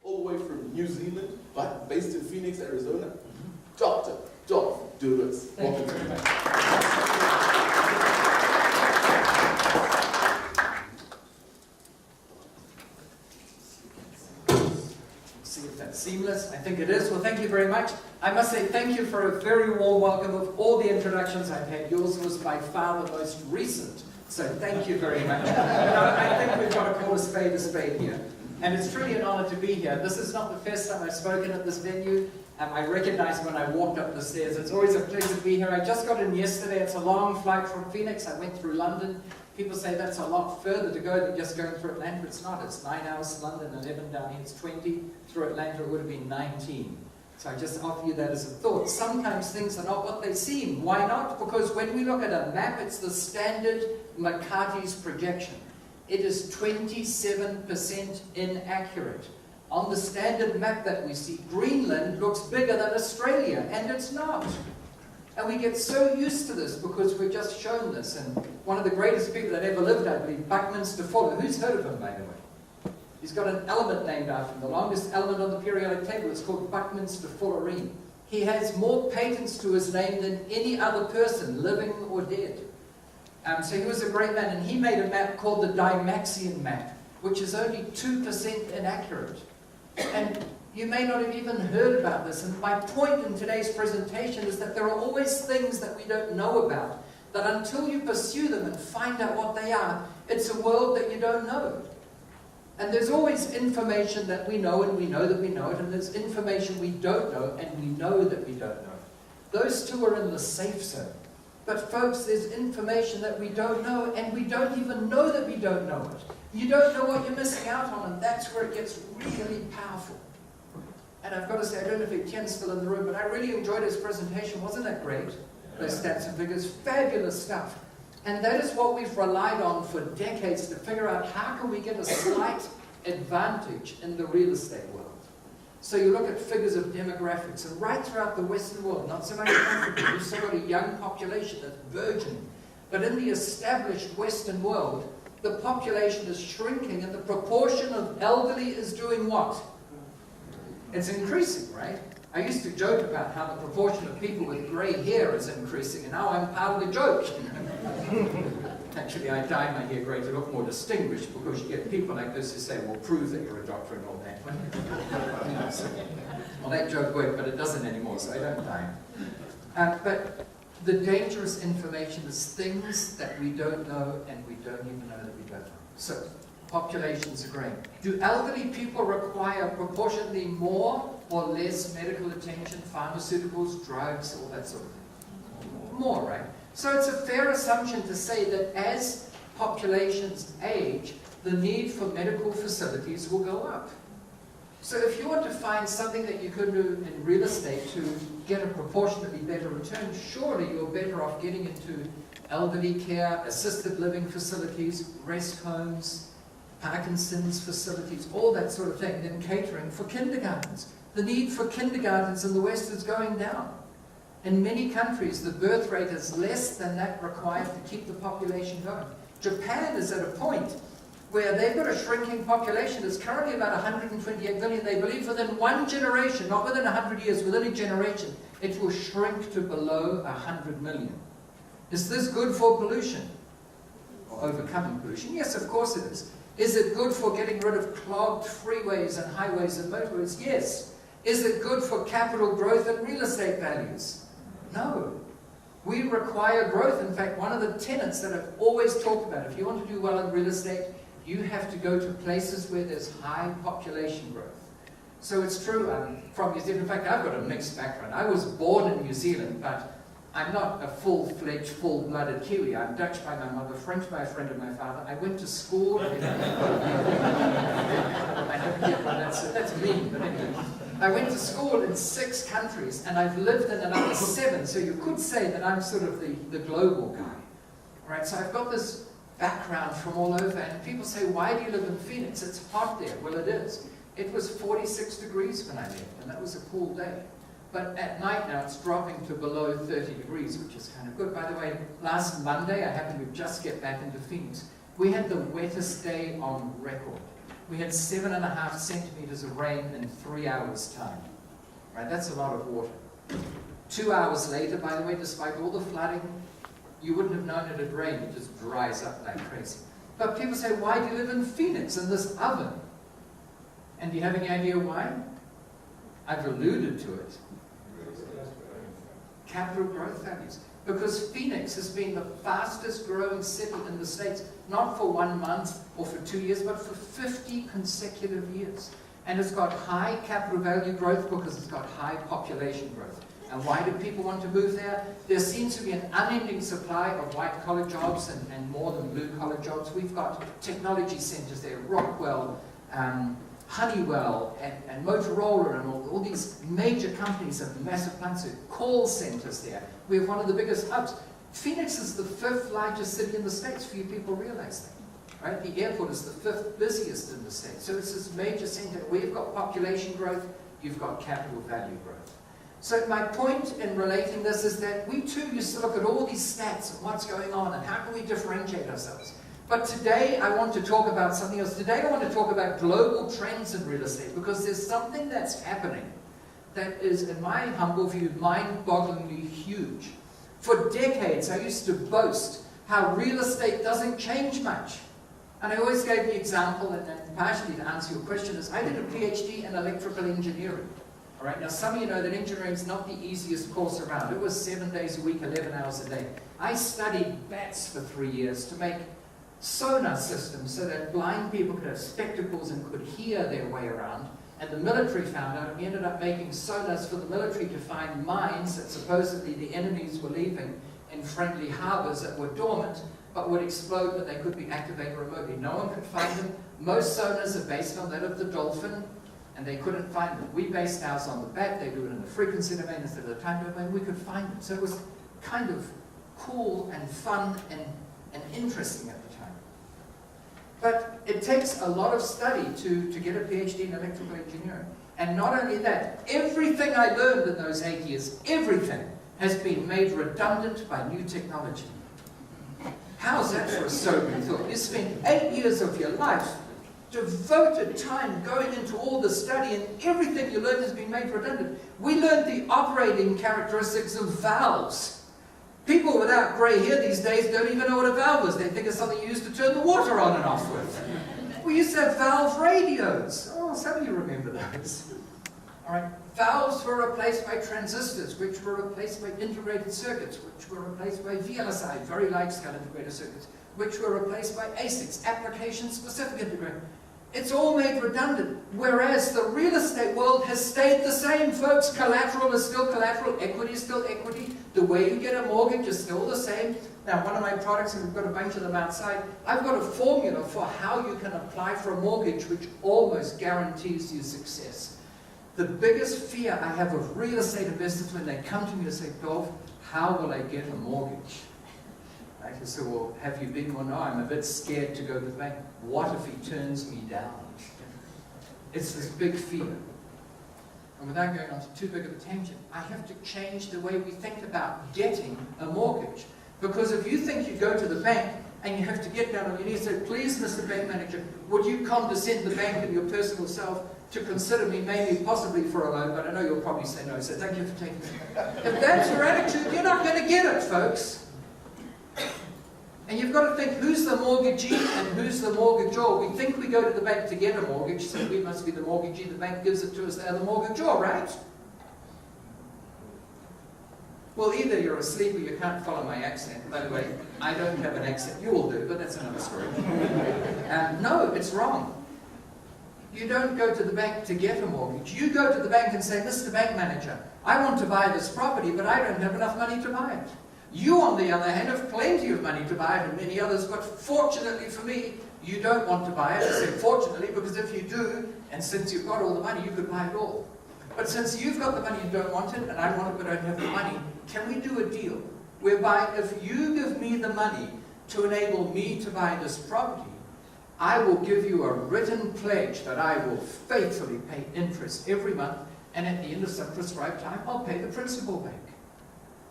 all the way from New Zealand, but based in Phoenix, Arizona, Dr. Dolf. Welcome to the See if that's seamless. I think it is. Well, thank you very much. I must say thank you for a very warm welcome of all the introductions I've had. Yours was by far the most recent. So thank you very much. I think we've got to call a spade here. And it's truly an honor to be here. This is not the first time I've spoken at this venue. I recognized when I walked up the stairs. It's always a pleasure to be here. I just got in yesterday. It's a long flight from Phoenix. I went through London. People say that's a lot further to go than just going through Atlanta. It's not. It's 9 hours to London, 11 down here. It's 20. Through Atlanta, it would have been 19. So I just offer you that as a thought. Sometimes things are not what they seem. Why not? Because when we look at a map, it's the standard McCarthy's projection. It is 27% inaccurate. On the standard map that we see, Greenland looks bigger than Australia, and it's not. And we get so used to this because we're just shown this. And one of the greatest people that ever lived, I believe, Buckminster Fuller. Who's heard of him, by the way? He's got an element named after him. The longest element on the periodic table is called Buckminster Fuller REIM. He has more patents to his name than any other person, living or dead. So he was a great man, and he made a map called the Dymaxion Map, which is only 2% inaccurate. And you may not have even heard about this, and my point in today's presentation is that there are always things that we don't know about, that until you pursue them and find out what they are, it's a world that you don't know. And there's always information that we know, and we know that we know it, and there's information we don't know, and we know that we don't know. Those two are in the safe zone. But folks, there's information that we don't know, and we don't even know that we don't know it. You don't know what you're missing out on, and that's where it gets really powerful. And I've got to say, I don't know if Etienne's still in the room, but I really enjoyed his presentation. Wasn't that great? Those stats and figures, fabulous stuff. And that is what we've relied on for decades to figure out how can we get a slight advantage in the real estate world. So you look at figures of demographics, and right throughout the Western world, not so much in Africa, you've still got a young population that's burgeoning. But in the established Western world, the population is shrinking, and the proportion of elderly is doing what? It's increasing, right? I used to joke about how the proportion of people with grey hair is increasing, and now I'm part of the joke. Actually, I dye my hair grey to look more distinguished, because you get people like this who say, well, prove that you're a doctor and all that. Well, that joke worked, but it doesn't anymore, so I don't dye. But the dangerous information is things that we don't know, and we don't even know that we don't know. So, populations are growing. Do elderly people require proportionately more or less medical attention, pharmaceuticals, drugs, all that sort of thing? More, right? So it's a fair assumption to say that as populations age, the need for medical facilities will go up. So if you want to find something that you could do in real estate to get a proportionately better return, surely you're better off getting into elderly care, assisted living facilities, rest homes, Parkinson's facilities, all that sort of thing, than catering for kindergartens. The need for kindergartens in the West is going down. In many countries, the birth rate is less than that required to keep the population going. Japan is at a point where they've got a shrinking population. It's currently about 128 million. They believe within one generation, not within 100 years, within a generation, it will shrink to below 100 million. Is this good for pollution? Or overcoming pollution? Yes, of course it is. Is it good for getting rid of clogged freeways and highways and motorways? Yes. Is it good for capital growth and real estate values? No. We require growth. In fact, one of the tenets that I've always talked about, if you want to do well in real estate, you have to go to places where there's high population growth. So it's true, I'm from New Zealand. In fact, I've got a mixed background. I was born in New Zealand, but I'm not a full-fledged, full-blooded Kiwi. I'm Dutch by my mother, French by a friend of my father. I went to school. I don't get why that's mean, but anyway. I went to school in 6 countries, and I've lived in another 7, so you could say that I'm sort of the global guy. Right? So I've got this background from all over, and people say, why do you live in Phoenix? It's hot there. Well, it is. It was 46 degrees when I left, and that was a cool day. But at night now, it's dropping to below 30 degrees, which is kind of good. By the way, last Monday, I happened to just get back into Phoenix. We had the wettest day on record. we had 7.5 centimeters of rain in 3 hours' time. Right? That's a lot of water. 2 hours later, by the way, despite all the flooding, you wouldn't have known it had rained. It just dries up like crazy. But people say, why do you live in Phoenix in this oven? And do you have any idea why? I've alluded to it. Capital growth values. Because Phoenix has been the fastest growing city in the States, not for 1 month or for 2 years, but for 50 consecutive years. And it's got high capital value growth because it's got high population growth. And why do people want to move there? There seems to be an unending supply of white-collar jobs and more than blue-collar jobs. We've got technology centers there, Rockwell, Honeywell, and Motorola, and all these major companies have massive plants there, call centers there. We have one of the biggest hubs. Phoenix is the 5th largest city in the States, few people realize that. Right? The airport is the 5th busiest in the States. So it's this major center where you've got population growth, you've got capital value growth. So my point in relating this is that we too used to look at all these stats and what's going on and how can we differentiate ourselves. But today I want to talk about something else. Today I want to talk about global trends in real estate because there's something that's happening that is, in my humble view, mind-bogglingly huge. For decades I used to boast how real estate doesn't change much. And I always gave the example, and partially to answer your question, is I did a PhD in electrical engineering. All right, now some of you know that engineering is not the easiest course around. It was 7 days a week, 11 hours a day. I studied bats for 3 years to make sonar systems so that blind people could have spectacles and could hear their way around. And the military found out, and we ended up making sonars for the military to find mines that supposedly the enemies were leaving in friendly harbors that were dormant, but would explode when they could be activated remotely. No one could find them. Most sonars are based on that of the dolphin, and they couldn't find them. We based ours on the bat. They do it in the frequency domain instead of the time domain. We could find them. So it was kind of cool and fun and interesting at the time. But it takes a lot of study to get a PhD in electrical engineering. And not only that, everything I learned in those 8 years, everything has been made redundant by new technology. How's that for a sobering thought? You spend 8 years of your life, devoted time going into all the study, and everything you learned has been made redundant. We learned the operating characteristics of valves. People without grey hair these days don't even know what a valve is. They think it's something you use to turn the water on and off with. We used to have valve radios. Oh, some of you remember those. All right. Valves were replaced by transistors, which were replaced by integrated circuits, which were replaced by VLSI, very large-scale integrated circuits, which were replaced by ASICs, application-specific integrated. It's all made redundant, whereas the real estate world has stayed the same, folks. Collateral is still collateral, equity is still equity, the way you get a mortgage is still the same. Now, one of my products, and we've got a bunch of them outside, I've got a formula for how you can apply for a mortgage which almost guarantees you success. The biggest fear I have of real estate investors when they come to me and say, Dolf, how will I get a mortgage? I say, well, have you been? Well, no, I'm a bit scared to go to the bank. What if he turns me down? It's this big fear. And without going on to too big of a tangent, I have to change the way we think about getting a mortgage. Because if you think you go to the bank and you have to get down on your knees and say, please, Mr. Bank Manager, would you condescend the bank and your personal self to consider me maybe possibly for a loan, but I know you'll probably say no, so thank you for taking it. If that's your attitude, you're not going to get it, folks. And you've got to think, who's the mortgagee and who's the mortgagor? We think we go to the bank to get a mortgage, so we must be the mortgagee. The bank gives it to us, they're the mortgagor, right? Well, either you're asleep or you can't follow my accent. By the way, I don't have an accent. You all do, but that's another story. No, it's wrong. You don't go to the bank to get a mortgage. You go to the bank and say, Mr. Bank Manager, I want to buy this property, but I don't have enough money to buy it. You, on the other hand, have plenty of money to buy it, and many others, but fortunately for me, you don't want to buy it. I say fortunately, because if you do, and since you've got all the money, you could buy it all. But since you've got the money and don't want it, and I want it but don't have the money, can we do a deal whereby if you give me the money to enable me to buy this property, I will give you a written pledge that I will faithfully pay interest every month, and at the end of some prescribed time, I'll pay the principal back.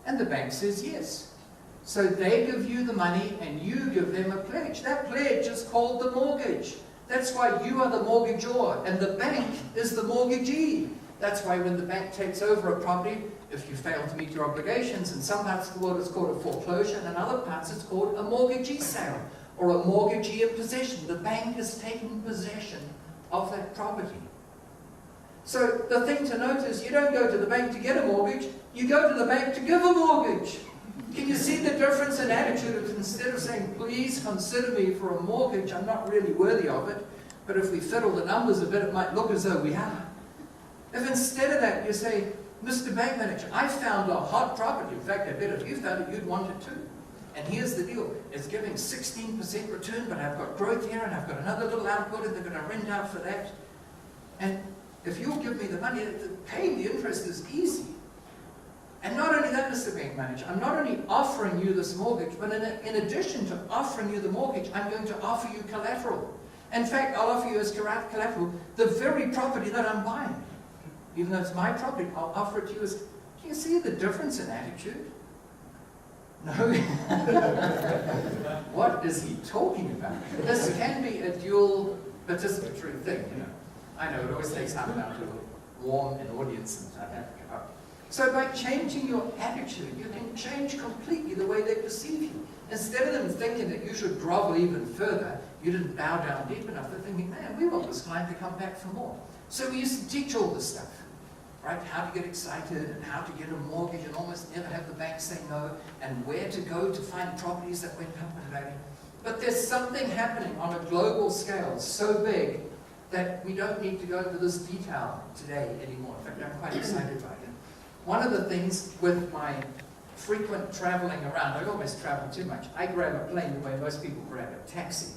And the bank says yes. So they give you the money and you give them a pledge. That pledge is called the mortgage. That's why you are the mortgagor and the bank is the mortgagee. That's why when the bank takes over a property, if you fail to meet your obligations, in some parts of the world it's called a foreclosure, and in other parts it's called a mortgagee sale or a mortgagee in possession. The bank is taking possession of that property. So the thing to note is you don't go to the bank to get a mortgage, you go to the bank to give a mortgage. Can you see the difference in attitude? Instead of saying, please consider me for a mortgage, I'm not really worthy of it, but if we fiddle the numbers a bit, it might look as though we are. If instead of that you say, Mr. Bank Manager, I found a hot property. In fact, I bet if you found it, you'd want it too. And here's the deal. It's giving 16% return, but I've got growth here, and I've got another little output, and they're going to rent out for that. And if you'll give me the money, paying the interest is easy. And not only that, Mr. Bank Manager, I'm not only offering you this mortgage, but in addition to offering you the mortgage, I'm going to offer you collateral. In fact, I'll offer you as collateral the very property that I'm buying. Even though it's my property, I'll offer it to you as... Do you see the difference in attitude? No? What is he talking about? This can be a dual participatory thing, you know. I know, it always takes time now to warm an audience in South Africa. So by changing your attitude, you can change completely the way they perceive you. Instead of them thinking that you should grovel even further, you didn't bow down deep enough, they're thinking, man, we want this client to come back for more. So we used to teach all this stuff, right? How to get excited and how to get a mortgage and almost never have the bank say no, and where to go to find properties that went up in value. But there's something happening on a global scale so big that we don't need to go into this detail today anymore. In fact, I'm quite excited about it. One of the things with my frequent traveling around, I always travel too much, I grab a plane the way most people grab a taxi.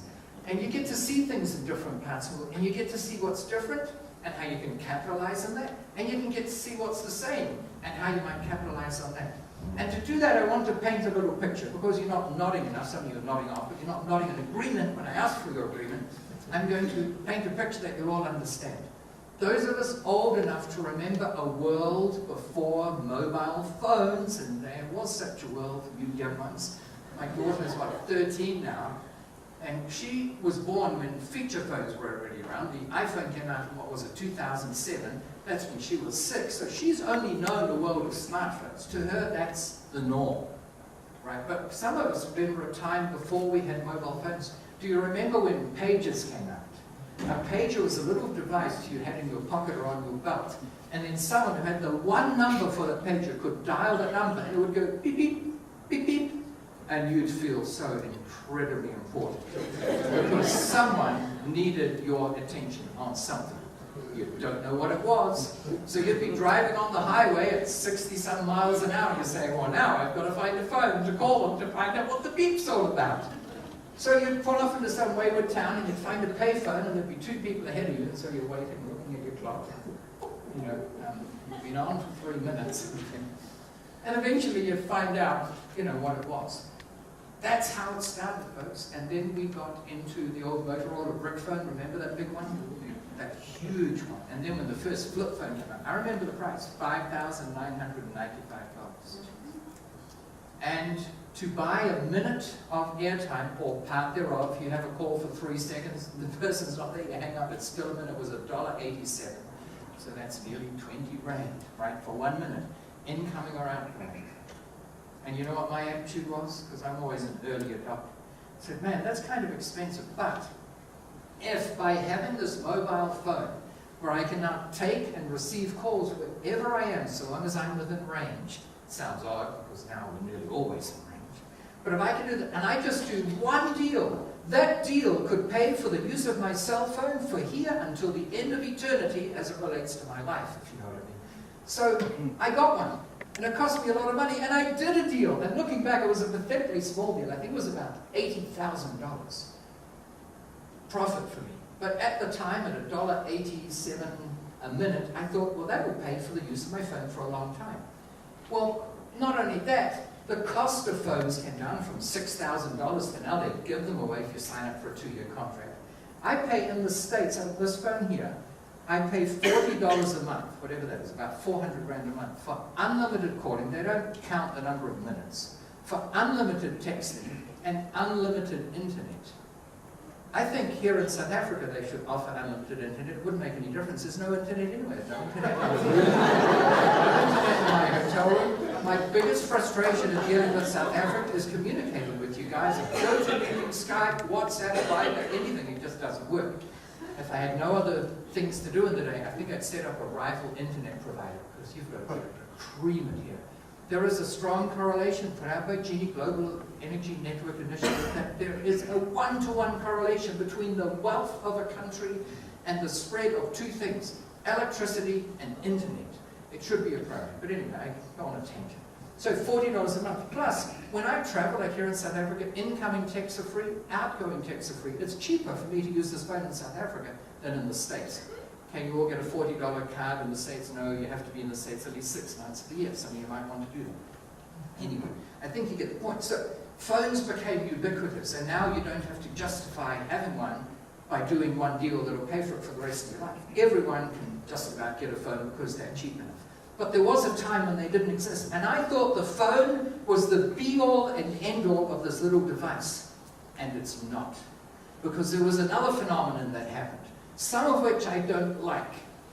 And you get to see things in different parts of the world, and you get to see what's different and how you can capitalize on that, and you can get to see what's the same and how you might capitalize on that. And to do that, I want to paint a little picture, because you're not nodding enough. Some of you are nodding off, but you're not nodding in agreement when I ask for your agreement. I'm going to paint a picture that you'll all understand. Those of us old enough to remember a world before mobile phones, and there was such a world, you young ones. My daughter's, 13 now, and she was born when feature phones were already around. The iPhone came out in, 2007. That's when she was 6. So she's only known the world of smartphones. To her, that's the norm, right? But some of us remember a time before we had mobile phones. Do you remember when pagers came out? A pager was a little device you had in your pocket or on your belt. And then someone who had the one number for the pager could dial the number, and it would go beep, beep, beep, beep. And you'd feel so incredibly important. Because someone needed your attention on something. You don't know what it was. So you'd be driving on the highway at 60-some miles an hour. You say, well, now I've got to find a phone to call them to find out what the beep's all about. So you'd pull off into some wayward town and you'd find a payphone, and there'd be 2 people ahead of you, and so you're waiting, looking at your clock. You know, you've been on for 3 minutes. And eventually you'd find out, what it was. That's how it started, folks. And then we got into the old Motorola brick phone. Remember that big one? That huge one. And then when the first flip phone came out, I remember the price, $5,995. And to buy a minute of airtime, or part thereof, you have a call for 3 seconds, the person's not there, you hang up, it's still a minute, it was $1.87. So that's nearly 20 rand, right, for 1 minute, incoming or outgoing. And you know what my attitude was? Because I'm always an early adopter. I said, man, that's kind of expensive, but if by having this mobile phone, where I can now take and receive calls wherever I am, so long as I'm within range, it sounds odd, because now we're nearly always in range. But if I can do that, and I just do one deal, that deal could pay for the use of my cell phone for here until the end of eternity as it relates to my life, if you know what I mean. So I got one. And it cost me a lot of money, and I did a deal. And looking back, it was a pathetically small deal. I think it was about $80,000 profit for me. But at the time, at $1.87 a minute, I thought, well, that will pay for the use of my phone for a long time. Well, not only that, the cost of phones came down from $6,000 to now they give them away if you sign up for a 2-year contract. I pay in the States, on this phone here, I pay $40 a month, whatever that is, about 400 rand a month, for unlimited calling. They don't count the number of minutes. For unlimited texting and unlimited internet. I think here in South Africa they should offer unlimited internet. It wouldn't make any difference. There's no internet anywhere. No internet. No internet in my hotel room. My biggest frustration in dealing with South Africa is communicating with you guys. Go to meeting, Skype, WhatsApp, Viber, anything. It just doesn't work. If I had no other things to do in the day, I think I'd set up a rival internet provider, because you've got to cream it here. There is a strong correlation put out by GE Global Energy Network Initiative that there is a one-to-one correlation between the wealth of a country and the spread of two things, electricity and internet. It should be a priority. But anyway, I go on a tangent. So $40 a month. Plus, when I travel, like here in South Africa, incoming texts are free, outgoing texts are free. It's cheaper for me to use this phone in South Africa than in the States. Can you all get a $40 card in the States? No, you have to be in the States at least 6 months of the year. Some of you might want to do that. Anyway, I think you get the point. So phones became ubiquitous, and now you don't have to justify having one by doing one deal that will pay for it for the rest of your life. Everyone can just about get a phone because they're cheap enough. But there was a time when they didn't exist. And I thought the phone was the be-all and end-all of this little device. And it's not. Because there was another phenomenon that happened. Some of which I don't like.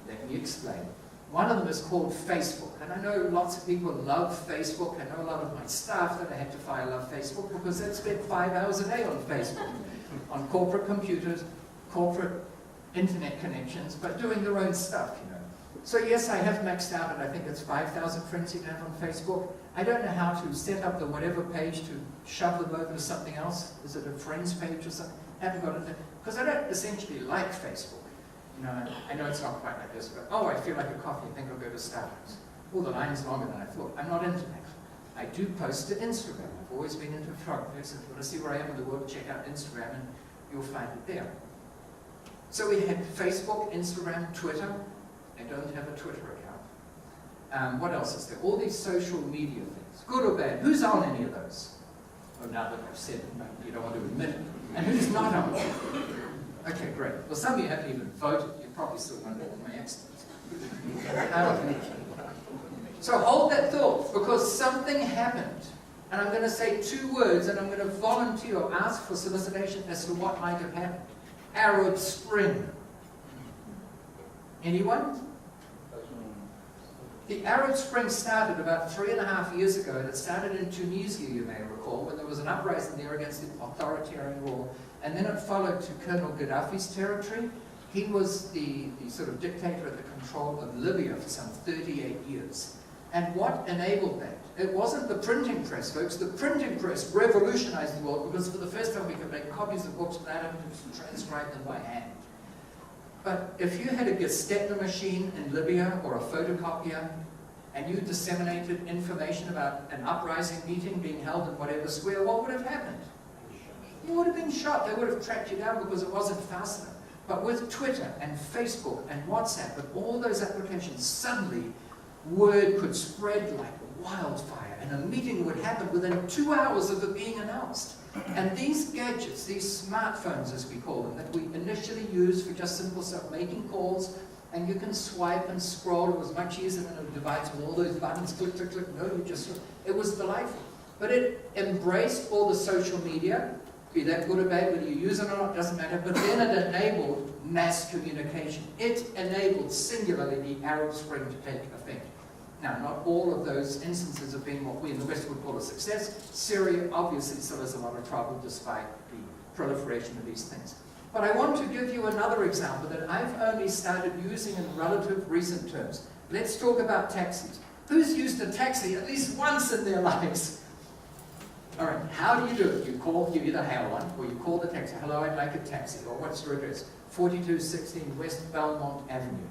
Let me explain. One of them is called Facebook. And I know lots of people love Facebook. I know a lot of my staff that I had to fire love Facebook because they spent 5 hours a day on Facebook. On corporate computers, corporate internet connections, but doing their own stuff, you know. So yes, I have maxed out, and I think it's 5,000 friends you have on Facebook. I don't know how to set up the whatever page to shove them over to something else. Is it a friends page or something? I haven't got it. Because I don't essentially like Facebook. You know, I know it's not quite like this, but oh, I feel like a coffee, I think I'll go to Starbucks. Oh, the line's longer than I thought. I'm not into that. I do post to Instagram. I've always been into photography, so if you want to see where I am in the world, check out Instagram and you'll find it there. So we had Facebook, Instagram, Twitter. I don't have a Twitter account. What else is there? All these social media things, good or bad. Who's on any of those? Oh, now that I've said it, you don't want to admit it. And who's not on? Okay, great. Well, some of you haven't even voted. You're probably still wondering what my accent is. So hold that thought, because something happened. And I'm going to say 2 words, and I'm going to volunteer or ask for solicitation as to what might have happened. Arab Spring. Anyone? The Arab Spring started about 3.5 years ago, and it started in Tunisia, you may recall, when there was an uprising there against the authoritarian rule, and then it followed to Colonel Gaddafi's territory. He was the sort of dictator at the control of Libya for some 38 years. And what enabled that? It wasn't the printing press, folks. The printing press revolutionized the world because for the first time we could make copies of books without having to transcribe them by hand. But if you had a Gestapo machine in Libya or a photocopier, and you disseminated information about an uprising meeting being held in whatever square, what would have happened? You would have been shot. They would have tracked you down because it wasn't fast enough. But with Twitter and Facebook and WhatsApp and all those applications, suddenly word could spread like wildfire, and a meeting would happen within 2 hours of it being announced. And these gadgets, these smartphones as we call them, that we initially used for just simple stuff, making calls, and you can swipe and scroll. It was much easier than a device with all those buttons, click, click, click. No, you just, it was delightful. But it embraced all the social media, be that good or bad, whether you use it or not, doesn't matter. But then it enabled mass communication. It enabled singularly the Arab Spring to take effect. Now, not all of those instances have been what we in the West would call a success. Syria obviously still has a lot of trouble despite the proliferation of these things. But I want to give you another example that I've only started using in relative recent terms. Let's talk about taxis. Who's used a taxi at least once in their lives? All right, how do you do it? You either hail one or you call the taxi. Hello, I'd like a taxi. Or what's your address? 4216 West Belmont Avenue.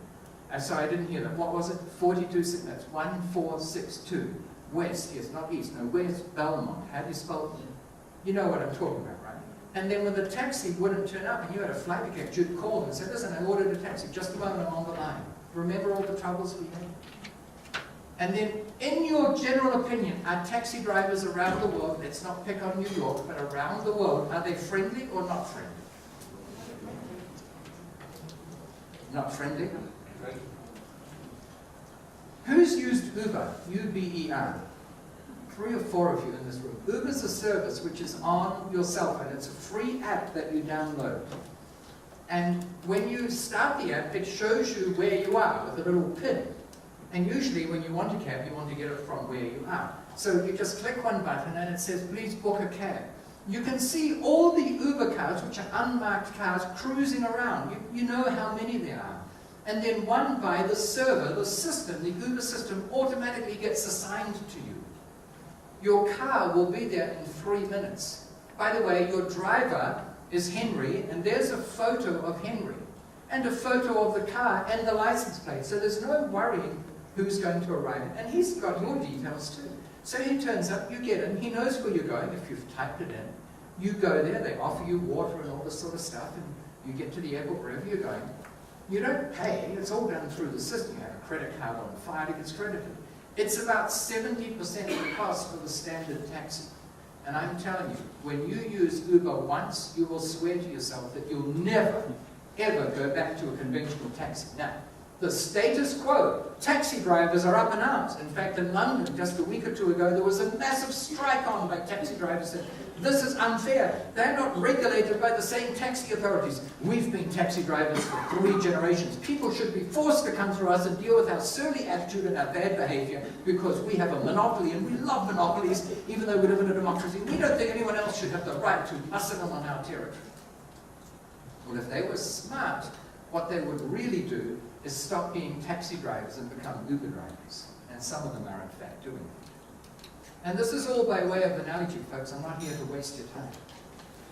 Sorry, I didn't hear that. What was it? 4216, that's 1462. West, yes, not east. No, West Belmont. How do you spell it? You know what I'm talking about, right? And then when the taxi wouldn't turn up and you had a flight ticket, you'd call and say, listen, I ordered a taxi. Just a moment, I'm on the line. Remember all the troubles we had? And then, in your general opinion, are taxi drivers around the world, let's not pick on New York, but around the world, are they friendly or not friendly? Not friendly? Who's used Uber? U-B-E-R. 3 or 4 of you in this room. Uber's a service which is on your cell phone. It's a free app that you download. And when you start the app, it shows you where you are with a little pin. And usually when you want a cab, you want to get it from where you are. So you just click one button and it says, please book a cab. You can see all the Uber cars, which are unmarked cars, cruising around. You know how many there are. And then one by the server, the system, the Uber system automatically gets assigned to you. Your car will be there in 3 minutes. By the way, your driver is Henry, and there's a photo of Henry, and a photo of the car and the license plate. So there's no worrying who's going to arrive. And he's got your details too. So he turns up, you get in, he knows where you're going if you've typed it in. You go there, they offer you water and all this sort of stuff, and you get to the airport wherever you're going. You don't pay, it's all done through the system. You have a credit card on file, it gets credited. It's about 70% of the cost for the standard taxi. And I'm telling you, when you use Uber once, you will swear to yourself that you'll never, ever go back to a conventional taxi. Now, the status quo, taxi drivers are up in arms. In fact, in London, just a week or 2 ago, there was a massive strike on by taxi drivers saying, this is unfair. They're not regulated by the same taxi authorities. We've been taxi drivers for 3 generations. People should be forced to come through us and deal with our surly attitude and our bad behavior because we have a monopoly, and we love monopolies, even though we live in a democracy. We don't think anyone else should have the right to muscle them on our territory. Well, if they were smart, what they would really do is stop being taxi drivers and become Uber drivers. And some of them are in fact doing it. And this is all by way of analogy, folks. I'm not here to waste your time.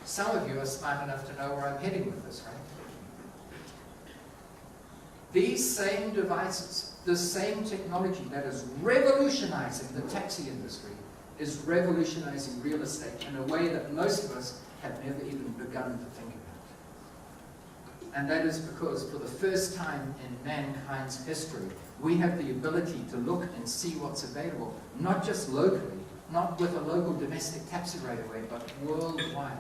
Some of you are smart enough to know where I'm heading with this, right? These same devices, the same technology that is revolutionizing the taxi industry is revolutionizing real estate in a way that most of us have never even begun to think about. And that is because for the first time in mankind's history, we have the ability to look and see what's available, not just locally, not with a local domestic taxi right away, but worldwide.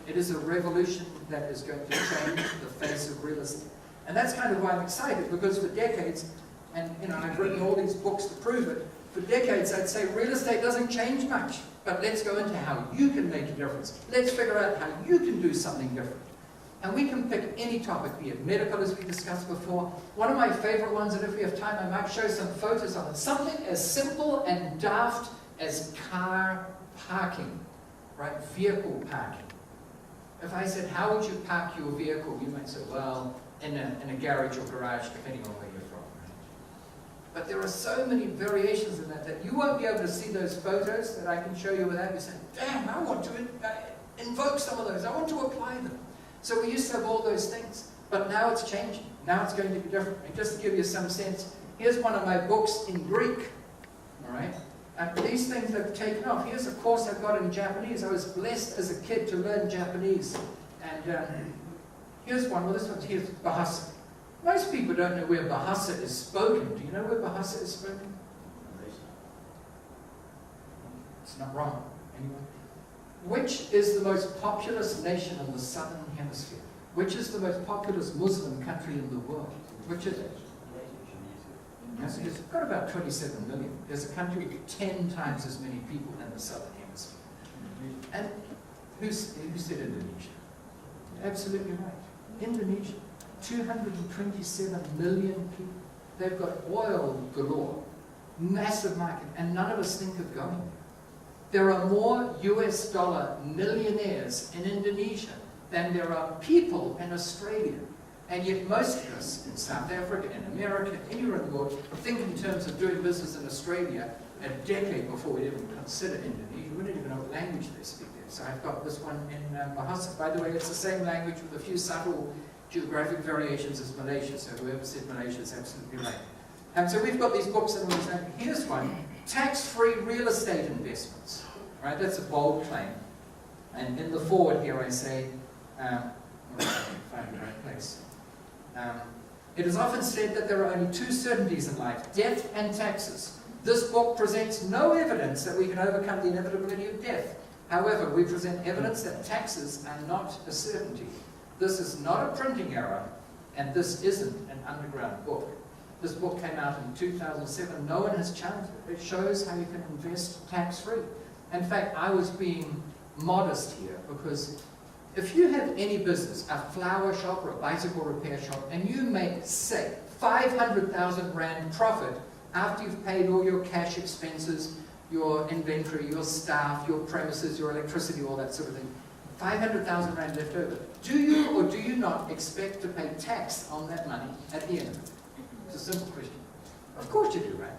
It is a revolution that is going to change the face of real estate. And that's kind of why I'm excited, because for decades, and I've written all these books to prove it, for decades I'd say real estate doesn't change much, but let's go into how you can make a difference. Let's figure out how you can do something different. And we can pick any topic, be it medical, as we discussed before. One of my favorite ones, and if we have time, I might show some photos of it. Something as simple and daft as car parking, right? Vehicle parking. If I said, how would you park your vehicle? You might say, well, in a garage or garage, depending on where you're from. Right? But there are so many variations in that you won't be able to see those photos that I can show you without you saying, damn, I want to invoke some of those. I want to apply them. So we used to have all those things, but now it's changing. Now it's going to be different. And just to give you some sense, here's one of my books in Greek, all right? And these things have taken off. Here's a course I've got in Japanese. I was blessed as a kid to learn Japanese. And here's one, well this one's, here's Bahasa. Most people don't know where Bahasa is spoken. Do you know where Bahasa is spoken? It's not wrong. Anyone? Which is the most populous nation in the southern hemisphere? Which is the most populous Muslim country in the world? Which is it? Yes, it's got about 27 million. There's a country with 10 times as many people in the southern hemisphere. And who said Indonesia? Absolutely right. Indonesia. 227 million people. They've got oil galore. Massive market. And none of us think of going there. There are more US dollar millionaires in Indonesia than there are people in Australia. And yet most of us in South Africa, in America, anywhere in the world, think in terms of doing business in Australia a decade before we even consider Indonesia. We don't even know what language they speak there. So I've got this one in Bahasa. By the way, it's the same language with a few subtle geographic variations as Malaysia. So whoever said Malaysia is absolutely right. And so we've got these books in all these languages. Here's one. Tax-free real estate investments. Right, that's a bold claim. And in the forward here I say, find the right place. It is often said that there are only 2 certainties in life, death and taxes. This book presents no evidence that we can overcome the inevitability of death. However, we present evidence that taxes are not a certainty. This is not a printing error, and this isn't an underground book. This book came out in 2007. No one has challenged it. It shows how you can invest tax-free. In fact, I was being modest here because if you have any business, a flower shop or a bicycle repair shop, and you make, say, 500,000 Rand profit after you've paid all your cash expenses, your inventory, your staff, your premises, your electricity, all that sort of thing, 500,000 Rand left over. Do you or do you not expect to pay tax on that money at the end of it? It's a simple question. Of course you do, right?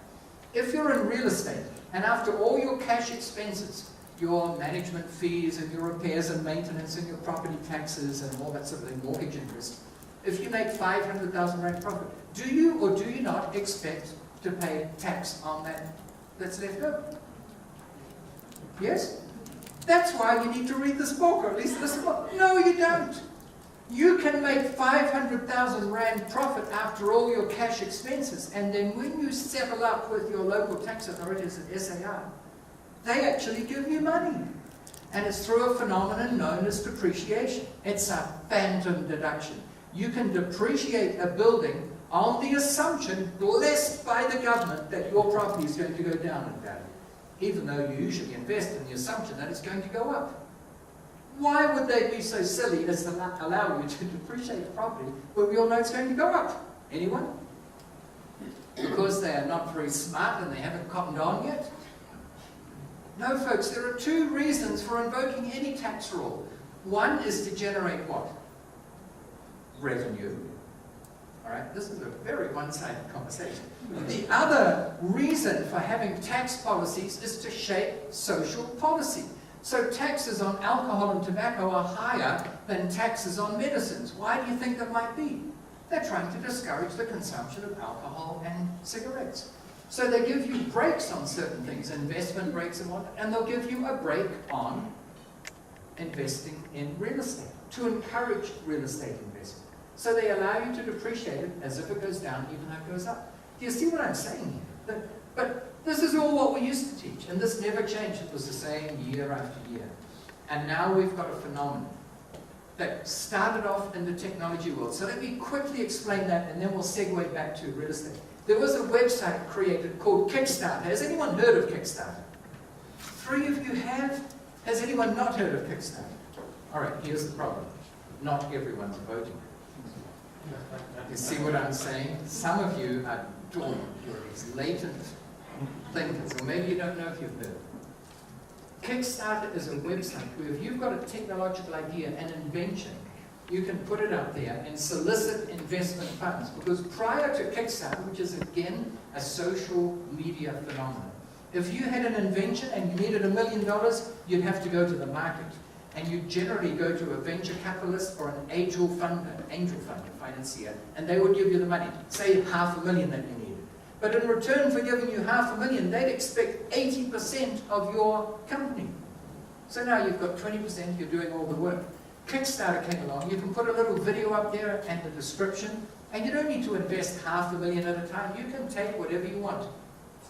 If you're in real estate, and after all your cash expenses, your management fees and your repairs and maintenance and your property taxes and all that sort of thing, mortgage interest, if you make 500,000 Rand profit, do you or do you not expect to pay tax on that that's left over? Yes? That's why you need to read this book, or at least this book. No, you don't. You can make 500,000 Rand profit after all your cash expenses, and then when you settle up with your local tax authorities at SAR, they actually give you money. And it's through a phenomenon known as depreciation. It's a phantom deduction. You can depreciate a building on the assumption, blessed by the government, that your property is going to go down in value, even though you usually invest in the assumption that it's going to go up. Why would they be so silly as to allow you to depreciate a property when we all know it's going to go up? Anyone? Because they are not very smart and they haven't cottoned on yet? No, folks, there are two reasons for invoking any tax rule. One is to generate what? Revenue. All right, this is a very one-sided conversation. The other reason for having tax policies is to shape social policy. So taxes on alcohol and tobacco are higher than taxes on medicines. Why do you think that might be? They're trying to discourage the consumption of alcohol and cigarettes. So they give you breaks on certain things, investment breaks and whatnot, and they'll give you a break on investing in real estate, to encourage real estate investment. So they allow you to depreciate it as if it goes down, even though it goes up. Do you see what I'm saying here? But this is all what we used to teach, and this never changed. It was the same year after year. And now we've got a phenomenon that started off in the technology world. So let me quickly explain that, and then we'll segue back to real estate. There was a website created called Kickstarter. Has anyone heard of Kickstarter? 3 of you have? Has anyone not heard of Kickstarter? All right, here's the problem. Not everyone's voting. You see what I'm saying? Some of you are dormant. You're these latent thinkers, or maybe you don't know if you've heard. Kickstarter is a website where if you've got a technological idea, an invention, you can put it up there and solicit investment funds. Because prior to Kickstarter, which is again a social media phenomenon, if you had an invention and you needed $1 million, you'd have to go to the market. And you generally go to a venture capitalist or an angel funder, financier, and they would give you the money, say $500,000 that you needed. But in return for giving you $500,000, they'd expect 80% of your company. So now you've got 20%, you're doing all the work. Kickstarter came along, you can put a little video up there and a description, and you don't need to invest $500,000 at a time. You can take whatever you want.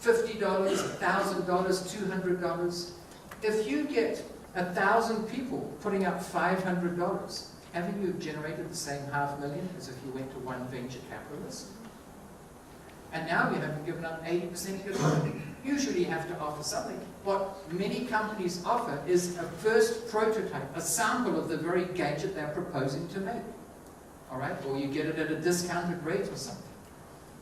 $50, $1,000, $200. If you get 1,000 people putting up $500, haven't you generated the same $500,000 as if you went to one venture capitalist? And now you haven't given up 80% of your money. Usually you have to offer something. What many companies offer is a first prototype, a sample of the very gadget they're proposing to make. All right? Or you get it at a discounted rate or something.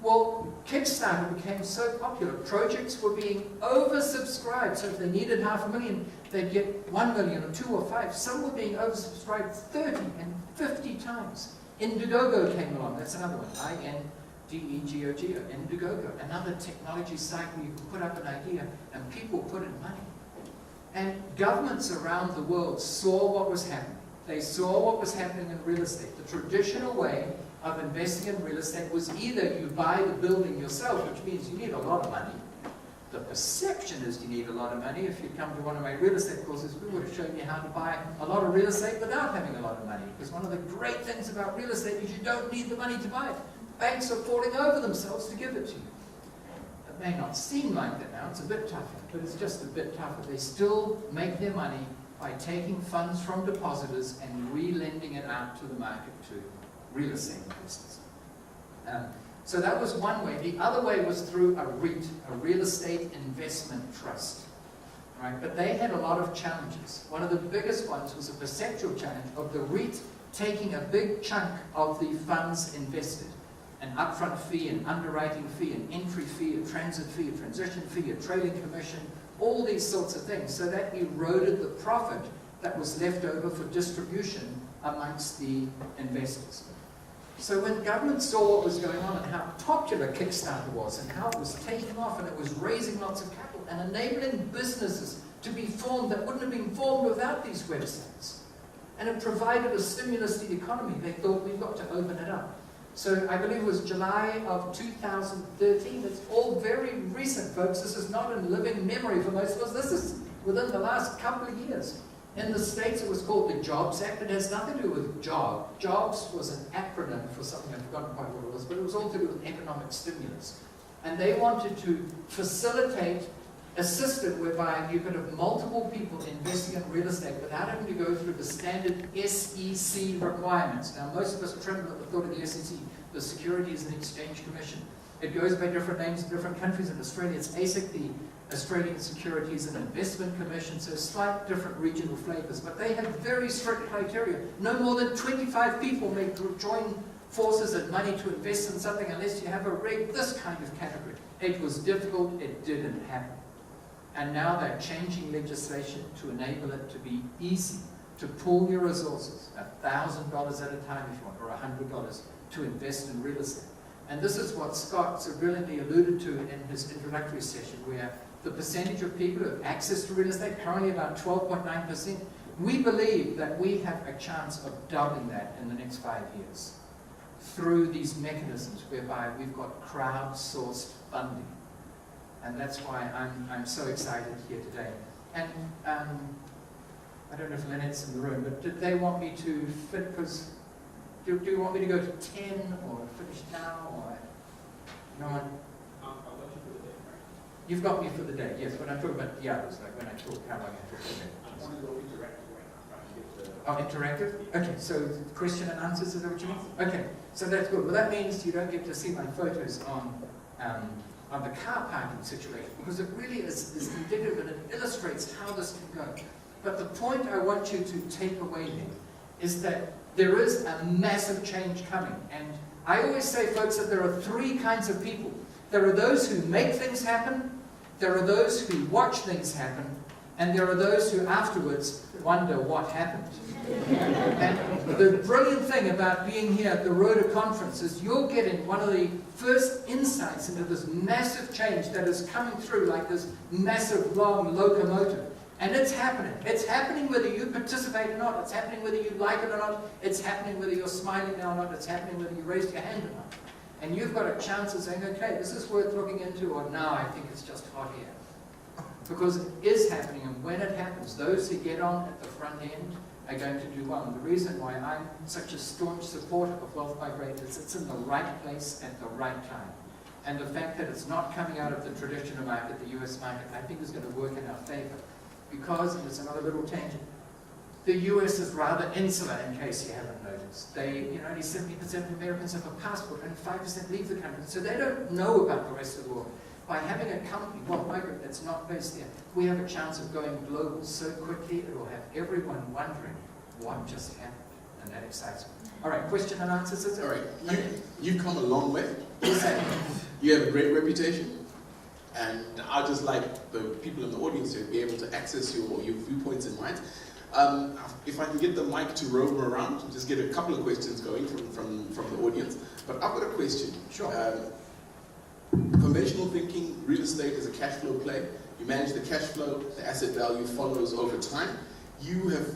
Well, Kickstarter became so popular. Projects were being oversubscribed. So if they needed $500,000, they'd get 1 million or 2 or 5. Some were being oversubscribed 30 and 50 times. Indiegogo came along. That's another one. INDEGOGO. Indiegogo. Another technology site where you can put up an idea and people put in money. And governments around the world saw what was happening. They saw what was happening in real estate. The traditional way of investing in real estate was either you buy the building yourself, which means you need a lot of money. The perception is you need a lot of money. If you'd come to one of my real estate courses, we would have shown you how to buy a lot of real estate without having a lot of money. Because one of the great things about real estate is you don't need the money to buy it. Banks are falling over themselves to give it to you. It may not seem like that now, it's a bit tougher, but it's just a bit tougher. They still make their money by taking funds from depositors and re-lending it out to the market to real estate investors. So that was one way. The other way was through a REIT, a real estate investment trust. Right? But they had a lot of challenges. One of the biggest ones was a perceptual challenge of the REIT taking a big chunk of the funds invested. An upfront fee, an underwriting fee, an entry fee, a transit fee, a transition fee, a trading commission, all these sorts of things. So that eroded the profit that was left over for distribution amongst the investors. So when government saw what was going on and how popular Kickstarter was and how it was taking off and it was raising lots of capital and enabling businesses to be formed that wouldn't have been formed without these websites, and it provided a stimulus to the economy, they thought, we've got to open it up. So I believe it was July of 2013. It's all very recent, folks. This is not in living memory for most of us. This is within the last couple of years. In the States, it was called the Jobs Act. It has nothing to do with job. Jobs was an acronym for something, I've forgotten quite what it was, but it was all to do with economic stimulus. And they wanted to facilitate a system whereby you could have multiple people investing in real estate without having to go through the standard SEC requirements. Now, most of us tremble at the thought of the SEC, the Securities and Exchange Commission. It goes by different names in different countries. In Australia, it's ASIC, the Australian Securities and Investment Commission, so slight different regional flavors. But they have very strict criteria. No more than 25 people may join forces and money to invest in something unless you have a this kind of category. It was difficult, it didn't happen. And now they're changing legislation to enable it to be easy to pool your resources, $1,000 at a time if you want, or $100 to invest in real estate. And this is what Scott so brilliantly alluded to in his introductory session, where the percentage of people who have access to real estate, currently about 12.9%, we believe that we have a chance of doubling that in the next 5 years through these mechanisms whereby we've got crowdsourced funding. And that's why I'm so excited here today. And I don't know if Lynette's in the room, but did they want me to fit, because do you want me to go to 10 or finish now, or no one? I'll let you for the day, right? You've got me for the day, yes, when I'm talking about the others, like when I talk, how long I talk for the day. I want to go interactive right now, trying to get the... Oh, interactive? Okay, so question and answers, is that what you mean? Okay, so that's good. Well, that means you don't get to see my photos on the car parking situation, because it really is indicative and it illustrates how this can go. But the point I want you to take away here is that there is a massive change coming. And I always say, folks, that there are 3 kinds of people. There are those who make things happen, there are those who watch things happen, and there are those who afterwards wonder what happened. And the brilliant thing about being here at the Rhoda conference is you're getting one of the first insights into this massive change that is coming through like this massive, long locomotive. And it's happening. It's happening whether you participate or not. It's happening whether you like it or not. It's happening whether you're smiling now or not. It's happening whether you raised your hand or not. And you've got a chance of saying, okay, this is worth looking into, or no, I think it's just hot air. Because it is happening, and when it happens, those who get on at the front end are going to do well. And the reason why I'm such a staunch supporter of Wealth Migrate is it's in the right place at the right time. And the fact that it's not coming out of the traditional market, the US market, I think is going to work in our favor. Because, and it's another little tangent, the US is rather insular, in case you haven't noticed. Only 70% of Americans have a passport and 5% leave the country. So they don't know about the rest of the world. By having a company, Wealth Migrate, that's not based there, we have a chance of going global so quickly it will have everyone wondering what just happened. And that excites me. All right, question and answers. All right, you've come a long way. Exactly. You have a great reputation. And I'd just like the people in the audience to be able to access your viewpoints and minds. If I can get the mic to roam around, just get a couple of questions going from the audience. But I've got a question. Sure. Conventional thinking, real estate is a cash flow play. You manage the cash flow, the asset value follows over time. You have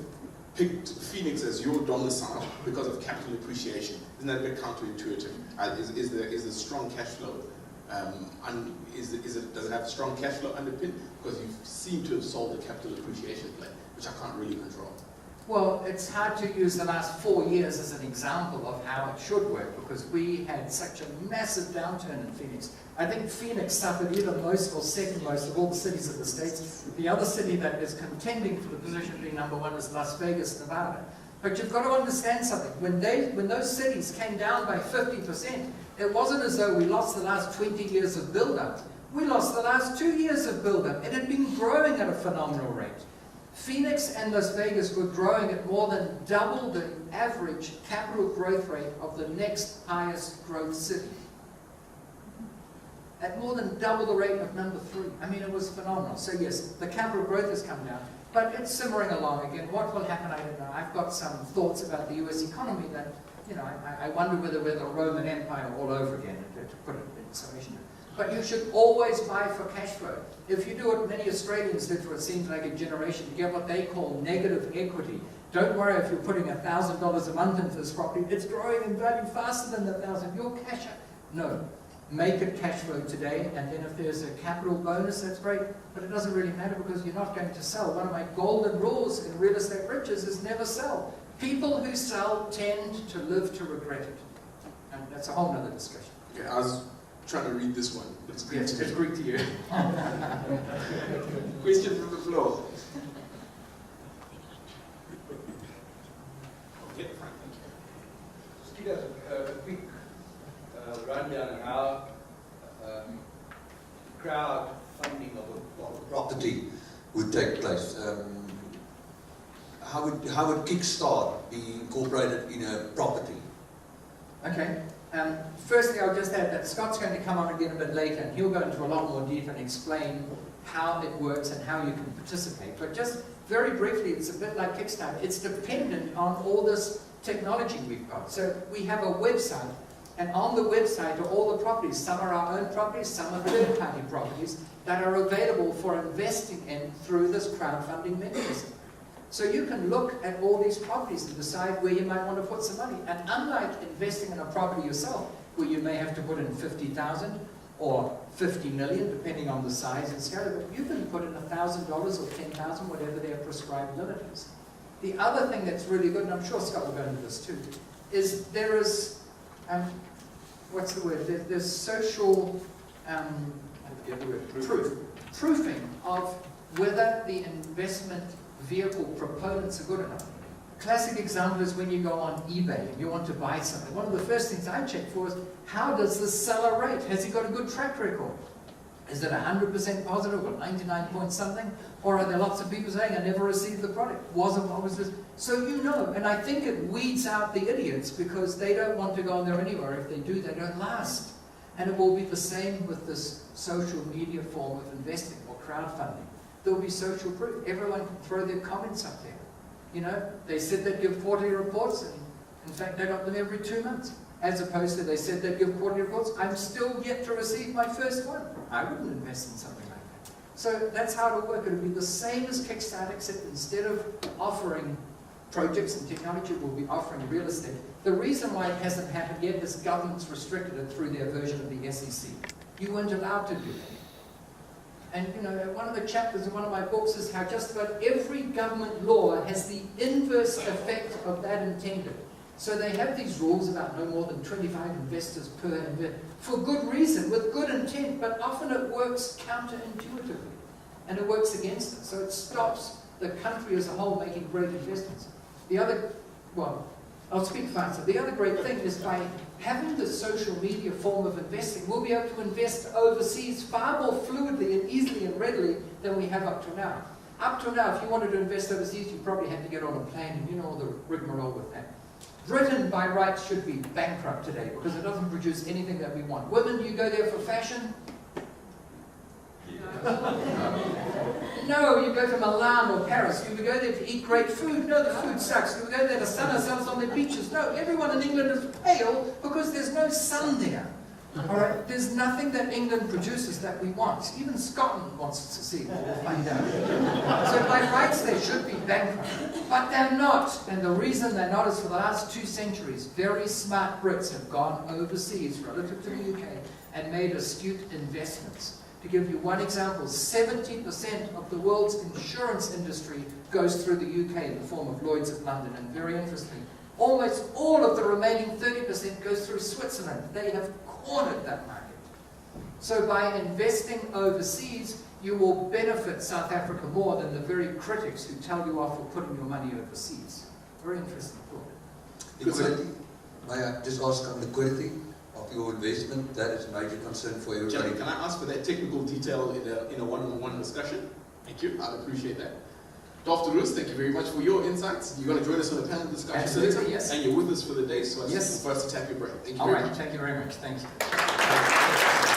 picked Phoenix as your domicile because of capital appreciation. Isn't that a bit counterintuitive? Is the strong cash flow, does it have a strong cash flow underpin? Because you seem to have solved the capital appreciation play, which I can't really control. Well, it's hard to use the last 4 years as an example of how it should work, because we had such a massive downturn in Phoenix. I think Phoenix suffered either most or second most of all the cities of the States. The other city that is contending for the position of being number 1 is Las Vegas, Nevada. But you've got to understand something. When those cities came down by 50%, It wasn't as though we lost the last 20 years of build-up. We lost the last 2 years of build-up. It had been growing at a phenomenal rate. Phoenix and Las Vegas were growing at more than double the average capital growth rate of the next highest growth city. At more than double the rate of number 3. I mean, it was phenomenal. So yes, the capital growth has come down, but it's simmering along again. What will happen, I don't know. I've got some thoughts about the US economy that, you know, I wonder whether we're the Roman Empire all over again, to put it in summation. But you should always buy for cash flow. If you do what many Australians did for it seems like a generation, you get what they call negative equity. Don't worry if you're putting $1,000 a month into this property, it's growing in value faster than the 1,000. You're cash out. No. Make it cash flow today, and then if there's a capital bonus, that's great, but it doesn't really matter because you're not going to sell. One of my golden rules in real estate riches is never sell. People who sell tend to live to regret it. And that's a whole other discussion. Yeah, I was trying to read this one. It's Greek Yes, to it's me. Greek to you. Question from the floor. Okay, Frank, thank you. Just give us a quick rundown on how crowdfunding of a property would take place. How would Kickstarter be incorporated in a property? Okay. Firstly, I'll just add that Scott's going to come on again a bit later, and he'll go into a lot more detail and explain how it works and how you can participate. But just very briefly, it's a bit like Kickstarter. It's dependent on all this technology we've got. So we have a website, and on the website are all the properties. Some are our own properties, some are third-party properties that are available for investing in through this crowdfunding mechanism. So you can look at all these properties and decide where you might want to put some money. And unlike investing in a property yourself, where you may have to put in 50,000 or 50 million, depending on the size and scale of it, you can put in $1,000 or 10,000, whatever their prescribed limit is. The other thing that's really good, and I'm sure Scott will go into this too, is there is, what's the word? There's social, proofing of whether the investment vehicle proponents are good enough. Classic example is when you go on eBay and you want to buy something. One of the first things I check for is, how does the seller rate? Has he got a good track record? Is it 100% positive or 99 point something? Or are there lots of people saying, I never received the product? Wasn't what was this? So you know, and I think it weeds out the idiots because they don't want to go on there anywhere. If they do, they don't last. And it will be the same with this social media form of investing or crowdfunding. There will be social proof. Everyone can throw their comments up there. You know, they said they'd give quarterly reports, and in fact they got them every 2 months. As opposed to they said they'd give quarterly reports. I'm still yet to receive my first one. I wouldn't invest in something like that. So that's how it'll work. It'll be the same as Kickstarter, except instead of offering projects and technology, we'll be offering real estate. The reason why it hasn't happened yet is governments restricted it through their version of the SEC. You weren't allowed to do that. And you know, one of the chapters in one of my books is how just about every government law has the inverse effect of that intended. So they have these rules about no more than 25 investors per investor, for good reason, with good intent, but often it works counterintuitively, and it works against it. So it stops the country as a whole making great investments. The other, well, I'll speak faster. The other great thing is by having the social media form of investing, we'll be able to invest overseas far more fluidly and easily and readily than we have up to now. Up to now, if you wanted to invest overseas, you probably had to get on a plane, and you know all the rigmarole with that. Britain, by rights, should be bankrupt today because it doesn't produce anything that we want. Women, you go there for fashion? No, you go to Milan or Paris. You go there to eat great food. No, the food sucks. You go there to sun ourselves on the beaches. No, everyone in England is pale because there's no sun there. All right, there's nothing that England produces that we want. Even Scotland wants to see. We'll find out. So by rights, they should be bankrupt, but they're not. And the reason they're not is for the last 2 centuries, very smart Brits have gone overseas relative to the UK and made astute investments. To give you one example, 70% of the world's insurance industry goes through the UK in the form of Lloyd's of London, and very interesting, almost all of the remaining 30% goes through Switzerland. They have cornered that market. So by investing overseas, you will benefit South Africa more than the very critics who tell you off for putting your money overseas. Very interesting thought. Liquidity? May I just ask on liquidity? of your investment. That is a major concern for everybody. Gentlemen, can I ask for that technical detail in a one-on-one discussion? Thank you. I'd appreciate that. Dr. Roos, thank you very much for your insights. You're going to join us on a panel discussion Absolutely, later, yes. And you're with us for the day, so I Yes. first to tap your brain. Thank you All very right, much. thank you very much. Thank you.